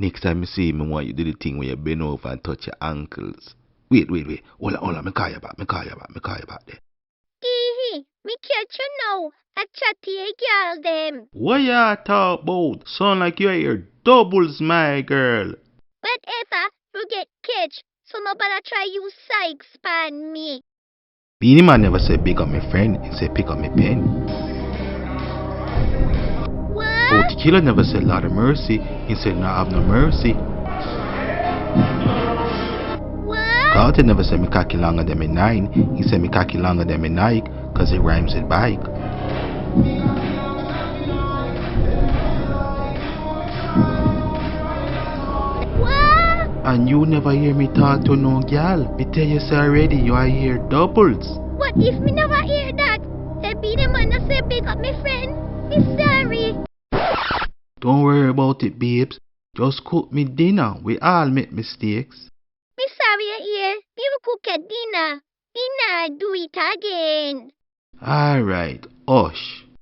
Next time you see me, want you do the thing where you bend over and touch your ankles. Wait. Hold on, me call you back, there. Hee, me catch you now. I chatty a girl them. What you talk about? Sound like you hear doubles, my girl. Whatever, you get catch. So nobody try use sykes span me. Beanie Man never said pick up my friend, he said pick up my pen. What? Oh, the killer never said Lord of mercy, he said no have no mercy. What? Carlton never said me cocky longer than me 9, he said me cocky longer than me Nike, cause it rhymes with bike. What? And you never hear me talk to no gal. Me tell you so already, you are hear doubles. What if me never hear that? The Beanie Man no say pick up me friend. Me sorry. Don't worry about it, babes. Just cook me dinner. We all make mistakes. Me sorry you hear. Me will cook a dinner. Dinner do it again. Alright, hush.